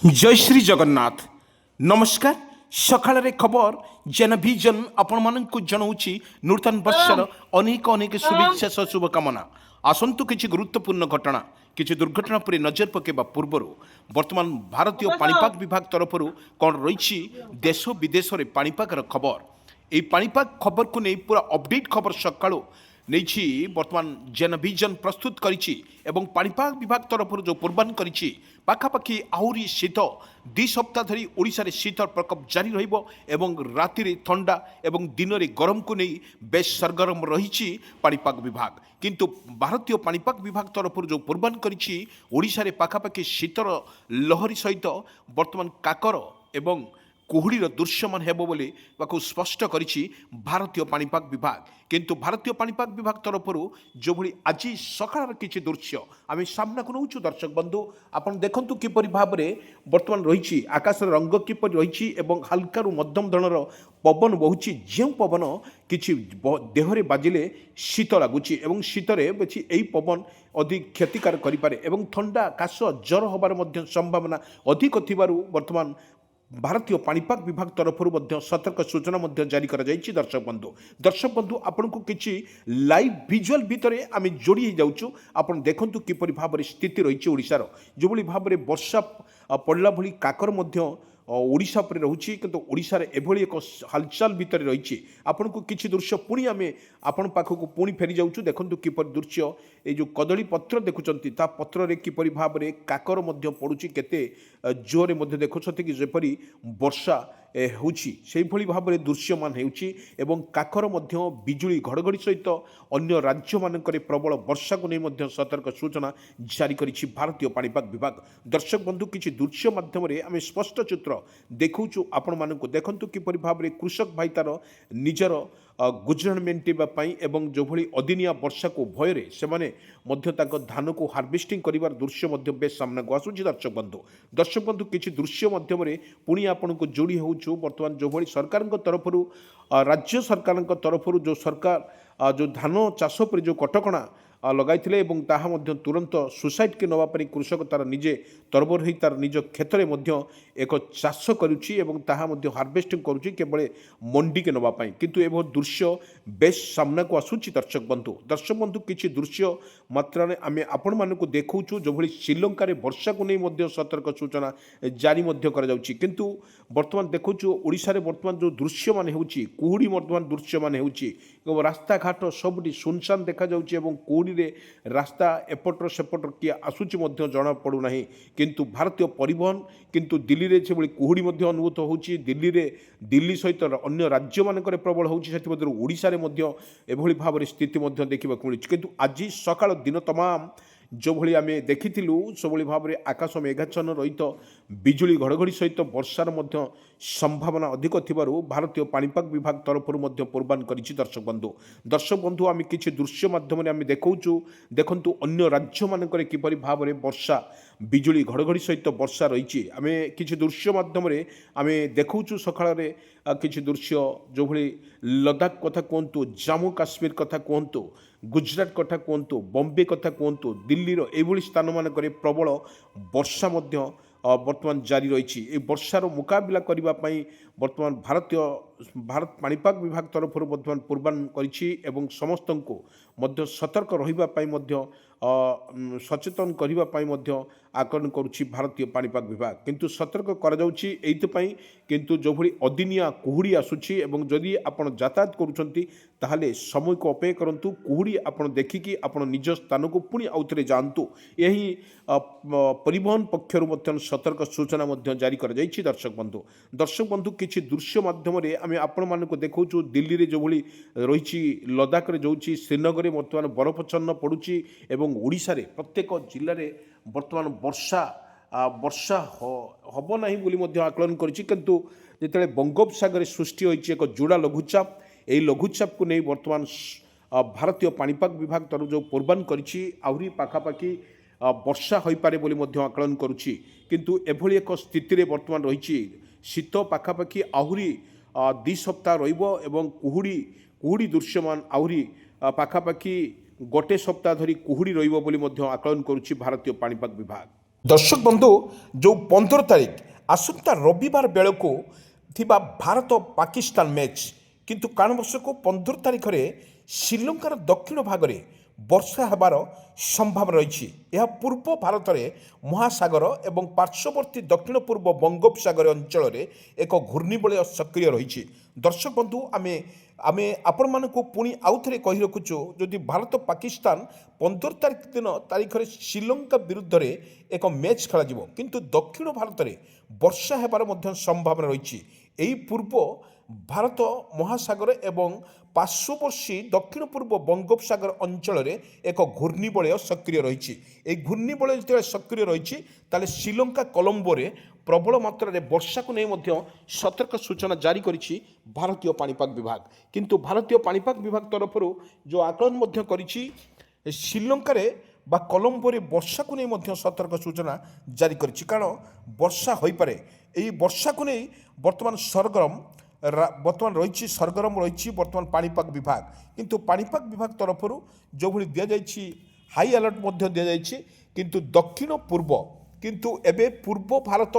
जय श्री जगन्नाथ नमस्कार सकाळ खबर जेनभिजन आपण मानक जनाऊँच नूतन वर्षर अनेक अनेक शुभेच्छा शुभकामना आसतु किसी गुरुत्वपूर्ण घटना किसी दुर्घटना पर नजर पकेबा पूर्व वर्तमान भारतीय पाणीपाग विभाग तरफ कौन रही देश विदेश में पाणीपागर खबर यही पाणीपाग खबर को नहीं पूरा अपडेट खबर सकाळू नहीं बर्तमान जेनभिजन प्रस्तुत करिछि एवं पाणीपाग विभाग तरफ जो पूर्वान करिछि पाखापाखि आहरी शीत दि सप्ताह धरी ओडिशा रे शीत प्रकोप जारी रहिबो एवं राति रे ठंडा एवं दिन रे गरम को नहीं बेस सरगरम रहिछि पाणीपाग विभाग किंतु भारतीय पाणीपाग विभाग तरफ जो पूर्वान करिछि ओडिशा रे पाखापाखि शीतर लहरी सहित वर्तमान काकर एवं कुहुड़ीर दृश्यमान हेबो बोली बाकु स्पष्ट करिछि भारतीय पाणीपाग विभाग किंतु भारतीय पाणीपाग विभाग तरफ जो भली आज सकाळ किछि दृश्य आम सामना को नौचु दर्शक बंधु आपण देखंतु किपरि भाव में वर्तमान रही आकाश रंग किपरि रही एवं हल्का मध्यम धरणर पवन बहुची जो पवन किछि देहरे बाजिले शीत लगुच एवं शीतरे बेछि एही पवन अधिक क्षतिकार करिपारे एवं ठंडा काश ज्वर होबार मध्य संभावना अधिक थिबारु वर्तमान भारतीय पाणीपाग विभाग तरफ सतर्क सूचना जारी कर दर्शक बंधु आपण को किसी लाइव विजुअल भितर आम जोड़ी जाऊँ आपड़ देखूँ किपरि भाव स्थिति रही ओडिशार जो भाव में वर्षा पड़ला भली काकर ओडिशा पर रहुछि किंतु ओडिशा रे एभली एक हलचल भितर रही आपन को किछि दृश्य पुणी आमे आपन पाखक पुणी फेरी जाउछु देखंतु किपर दृश्य ए जो कदली पत्र देखुचंती ता पत्र रे किपरि भाव रे काकर मध्य पडुछि केते जोरे मध्य देखुछथि कि जेपरि वर्षा होउछि सेहि भली भाव रे दृश्यमान हेउछि एवं काकर मध्य बिजुली घड़घड़ी सहित अन्य राज्य मानकरे प्रबल वर्षा को नै मध्य सतर्क सूचना जारी करिछि भारतीय पाणीपाग विभाग दर्शक बंधु किछि दृश्य माध्यम रे आमे स्पष्ट चित्र देखुचु आपण मानक देखंतु किपरि भाव रे कृषक भाई तार निजर गुजराण मेंटेबाई एवं जो भली अदिनिया वर्षा को भय से धान को हार्वेस्टिंग करिवार दृश्य मध्य बेस सामना को आसुछि दर्शक बंधु किछि दृश्य माध्यम पुणी आपण को जोड़ी होउछु वर्तमान जो भली सरकार तरफ राज्य सरकार तरफ जो सरकार जो धान चाष पर जो कटकणा लगाई तुरंत सुसाइड के नवापारी कृषक तार निजे तरबर हो तार निज क्षेत्र में एक चाष करुच्ची हार्वेस्टिंग करुच्ची केवल मंडी के नवापाई किंतु एभो दृश्य बेस सामना को आसूची दर्शक बंधु किछि दृश्य मात्रा आम आपण मानक देखौछु जो भली श्रीलंका रे वर्षा को नहीं सतर्क सूचना जारी किंतु वर्तमान देखौछु ओडिशा रे वर्तमान जो दृश्य मान हेउची कुहुड़ी वर्तमान दृश्य मान हेउची रास्ता घाट सबुठी सुनसान देखा जाउची एवं कुहुड़ी रे रास्ता एपटर सेपटर किए आसूची मध्य जना पड़ूना किंतु भारतीय परिवहन किंतु दिल्ली रे से कुहुड़ी मध्य अनुभूत होउची दिल्ली सहित अन्य राज्य मानक प्रबल होउची ओडिशा रे मध्य एभली भाव स्थिति मध्य देखा मिली किंतु आज सकाळ दिन तमाम जो भली आम देखी सब भाव में आकाश मेघाच्छन्न रहित बिजुली घड़घड़ी सहित वर्षार मध्य संभावना अधिक थिबारु भारतीय पाणीपाग विभाग तरफ पूर्वान करिछि दर्शक बंधु आम किछि दृश्य माध्यम आम देखौछु देखंतु अन्य राज्य मानकरे किपरि भाव में वर्षा बिजुली घड़घड़ी सहित वर्षा रही आम किछि दृश्य माध्यम आम देखौछु सकाळ रे किछि दृश्य जो भली लद्दाख कथा कहतु जम्मू काश्मीर कथा कहतु गुजरात कथा कहतु बॉम्बे कथा कहतु दिल्लीर एभली स्थान मानकरे प्रबल वर्षा मध्य वर्तमान जारी रही वर्षार मुकाबला करने वर्तमान भारत पाणीपाग विभाग तरफ वर्तमान पूर्वान करिछि एवं समस्त को मध्य सतर्क रहिबा सचेतन करने आकलन करुछि भारतीय पाणीपाग विभाग किंतु सतर्क करा जाउछि एइतपई किंतु जो भली अदिनिया कुहुड़ी आसुछि एवं जदि आपण यातायात करूछंती ताहले समय को अपेक्षा करंतु कुहुड़ी आपण देखिकी आपण निज स्थान को पुणी आउथरे जानतु यही परिवहन पक्षरु मध्य सतर्क सूचना मध्य जारी कर जाइछि दर्शक बंधु किछि दृश्य माध्यम आम आपण मानक देखौछु दिल्ली रे जो भली रही लद्दाख रे जोछि श्रीनगर में वर्तमान बरफच्छन्न पड़ुछि एवं ओडिशा रे प्रत्येक जिल्ला रे वर्तमान वर्षा हब नहीं बोली मध्य आकलन करिछि किंतु जेतेले बंगोपसागर सृष्टि होइछि एक जोड़ा लघुचाप एही लघुचाप को नहीं वर्तमान भारतीय पाणीपाग विभाग तरफ जो पूर्वान करिछि आहुरी पाखापाखि वर्षा हो पारे बोली मध्य आकलन करुछि किंतु एभली एक स्थिति रे वर्तमान रही शीत पाखापाखि आहुरी 2 सप्ताह रहिबो एवं कुहुड़ी दृश्यमान आहुरी पाखापाखि गोटे सप्ताह धरी कुहुड़ी रहिबो बोली मध्य आकलन करुछि भारतीय पाणीपाग विभाग। दर्शक बंधु जो 15 तारिख आसंता रविवार बेलू थिबा भारत पाकिस्तान मैच किंतु कारणवश को 15 तारिख में श्रीलंकार दक्षिण भाग में वर्षा हेबार संभावना रही। यह पूर्व भारत में महासागर एवं पार्श्ववर्ती दक्षिण पूर्व बंगोपसागर अंचल में एक घूर्णिबलय सक्रिय रही। दर्शक बंधु आमे आमे आपण मानक पुणी आउ थे कही रखुचु जदि भारत पाकिस्तान 15 तारिख में श्रीलंका विरुद्ध रे एक मैच खेल किंतु दक्षिण भारत में वर्षा हेबार मध्य संभावना रही। यही पूर्व भारत महासागर एवं पार्श्ववर्ती दक्षिण पूर्व बंगोपसागर अंचल में एक घूर्णिबलय सक्रिय रही। घूर्णिबलय जो सक्रिय रही श्रीलंका कोलंबो रे प्रबल मात्रा रे वर्षा को नहीं सतर्क सूचना जारी करिछि भारतीय पाणीपाग विभाग। किंतु भारतीय पाणीपाग विभाग तरफ जो आकलन करिछि श्रीलंका रे बा कोलंबो रे वर्षा को नहीं सतर्क सूचना जारी करिछि कारण वर्षा होई पारे। एही वर्षा को नहीं वर्तमान रही सरगरम रही वर्तमान पाणीपाग विभाग। किंतु पाणीपाग विभाग तरफ जो भली दिया जाइछि हाई अलर्ट मध्य दिया जाइछि किंतु दक्षिण पूर्व किंतु एबे पूर्व भारत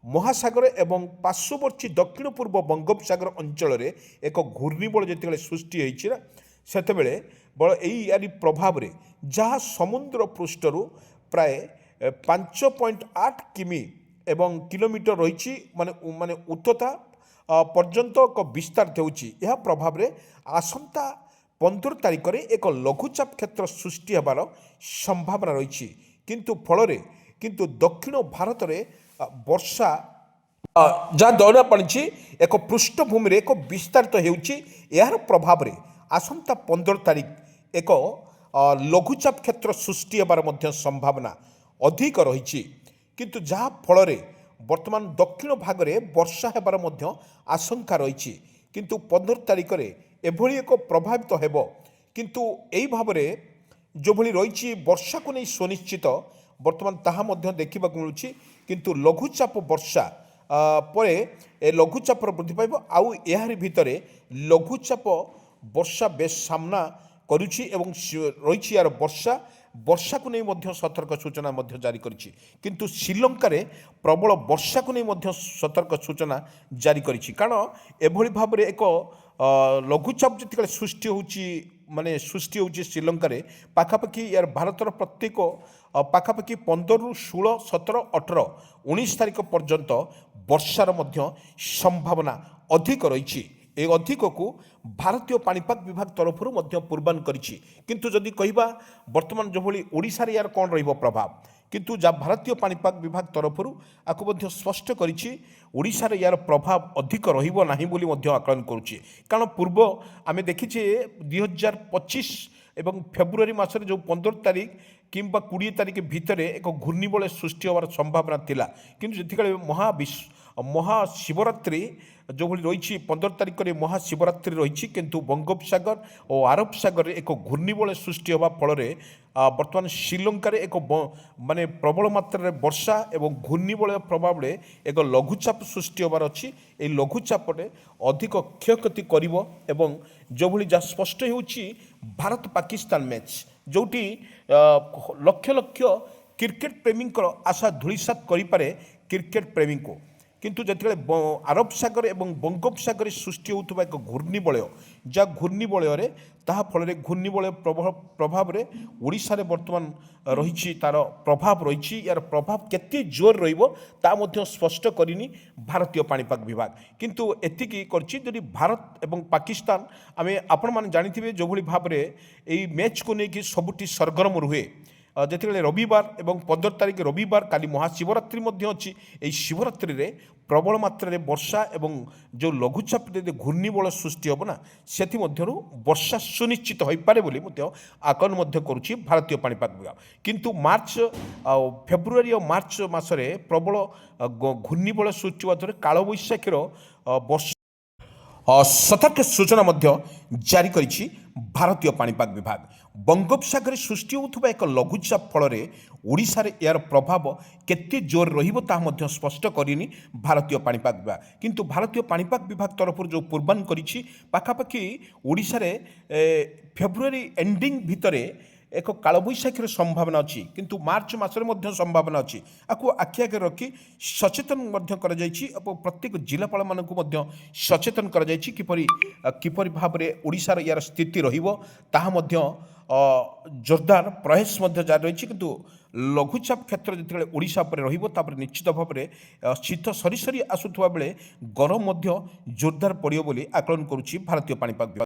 महासागर एवं पार्श्ववर्ती दक्षिण पूर्व बंगोपसागर अंचल में एक घूर्णिबल जिते सृष्टि होती सेतेबेले बड़ यारी प्रभाव रे जहाँ समुद्र पृष्ठर प्राय 5.8 किमी एवं किलोमीटर रही माने माने उच्चता पर्यंत एक विस्तार होची। यह प्रभाव रे आसंता 15 तारिख में एक लघुचाप क्षेत्र सृष्टि होबार संभावना रही। किंतु फल किंतु दक्षिण भारत में वर्षा जहाँ दौड़ा पड़ी एक पृष्ठभूमि एक विस्तारित होर प्रभाव में आसंता 15 तारिख एक लघुचाप क्षेत्र सृष्टि होबार संभावना अधिक रही। किंतु जहाँ फल वर्तमान दक्षिण भाग में वर्षा हेबार आशंका रही। किंतु 15 तारिख में एभली एक प्रभावित हेब किंतु यही भाव में जो भली रही वर्षा को नहीं सुनिश्चित वर्तमान ताहा मध्य देखा मिलूँ। किंतु लघुचाप वर्षा पर लघुचाप वृद्धि पाइब आउ यार भितर लघुचाप वर्षा बेस सामना करुछि एवं रही यार वर्षा को नहीं सतर्क सूचना जारी करिछि। किंतु श्रीलंका रे प्रबल वर्षा को नहीं सतर्क सूचना जारी करिछि कारण एभली भाव में एक लघुचाप जिते सृष्टि होची माने सृष्टि होची श्रीलंका रे पाखापाखि यार भारतर प्रत्येक पाखापाखि 15 रु 16 17 18 19 तारिख पर्यंत वर्षार मध्य संभावना अधिक रही। ए अधिक को भारतीय पाणीपाग विभाग तरफ पूर्वान करिछि। किंतु जदि कहिबा वर्तमान जो भली ओडिशा रे यार कोन रहिबो प्रभाव किंतु जा भारतीय पाणीपाग विभाग तरफ आकु मध्य स्पष्ट करिछि ओडिशा रे यार प्रभाव अधिक रहिबो नाही बोली मध्य आकलन करुछि कारण पूर्व आमे देखिछे 2025 एवं फेब्रुआरी मासरे जो 15 तारिख किंबा 20 तारिख भितर एक घूर्णिबलय सृष्टि होवार संभावना थिला। किंतु जितिकाले महाशिवरात्रि जो भली रही 15 तारिख में महाशिवरात्रि रही किंतु बंगोपसागर और आरब सागर एक घूर्णिबलय सृष्टि होगा फल वर्तमान श्रीलंका एक माने प्रबल मात्रा वर्षा एवं घूर्णिबलय प्रभाव में एक लघुचाप सृष्टि होबार अच्छी। ये लघुचाप अधिक क्षयक्षति करिवो एवं जो भली जा स्पष्ट होउछि भारत पाकिस्तान मैच जोटी लक्ष लक्ष क्रिकेट प्रेमी आशा धूलिसात करिपारे क्रिकेट प्रेमी को। किंतु जिते आरब सागर एवं बंगोपसागर सृष्टि होता एक घूर्णिबलय जहाँ घूर्णिबलय ताहा फल घूर्णिबलय प्रभाव में ओडिशा रे वर्तमान रही तार प्रभाव रही यार प्रभाव केते जोर रहिबो ता मध्य स्पष्ट करिनी भारतीय पाणीपाग विभाग। किंतु एतिकी करछि जदि भारत एवं पाकिस्तान आमे आपण माने जानिथिबे जो भली भाव में एई मैच को लेकिन सबुठी सरगरम रुहे जिते रविवार एवं 15 तारिख रविवार काली महाशिवरात्रि अच्छी। यही शिवरात्रि रे प्रबल मात्रा रे वर्षा एवं जो लघुचाप घूर्णिबल सृष्टि होना से वर्षा सुनिश्चित हो पारे बोली आकलन करुच्ची भारतीय पाणीपाग विभाग। किंतु मार्च फेब्रुआरी और मार्च मासरे प्रबल घूर्णिबल सृष्टि होगा कालबैशाखीर वर्षा सतर्क सूचना जारी करिछि भारतीय पाणीपाग विभाग। बंगोपसागर सृष्टि होता एक लघुचाप फल ओडिशा रे यार प्रभाव केते जोर रहिबो ताहा स्पष्ट करिनी भारतीय पाणीपाग विभाग। किंतु भारतीय पाणीपाग विभाग तरफ जो पूर्वान करिछि पाखापाखि ओडिशा रे फेब्रुआरी एंडिंग भितरे ଏକ କାଳବୈଶାଖୀର ସମ୍ଭାବନା ଅଛି କିନ୍ତୁ ମାର୍ଚ୍ଚ ମାସରେ ମଧ୍ୟ ସମ୍ଭାବନା ଅଛି। ଆକୁ ଆଖି ଆଗରେ ରଖି ସଚେତନ ମଧ୍ୟ କରାଯାଇଛି ଏବଂ ପ୍ରତ୍ୟେକ ଜିଲ୍ଲାପାଳମାନଙ୍କୁ ମଧ୍ୟ ସଚେତନ କରାଯାଇଛି କିପରି ଭାବରେ ଓଡ଼ିଶାର ୟାର ସ୍ଥିତି ରହିବ ତାହା ମଧ୍ୟ ଜୋରଦାର ପ୍ରୟାସ ମଧ୍ୟ ଜାରି ରହିଛି। କିନ୍ତୁ ଲଘୁଚାପ କ୍ଷେତ୍ର ଯେତେବେଳେ ଓଡ଼ିଶା ଉପରେ ରହିବ ତାପରେ ନିଶ୍ଚିତ ଭାବରେ ଶୀତ ସରି ସରି ଆସୁଥିବା ବେଳେ ଗରମ ମଧ୍ୟ ଜୋରଦାର ପଡ଼ିବ ବୋଲି ଆକଳନ କରୁଛି ଭାରତୀୟ ପାଣିପାଗ ବିଭାଗ।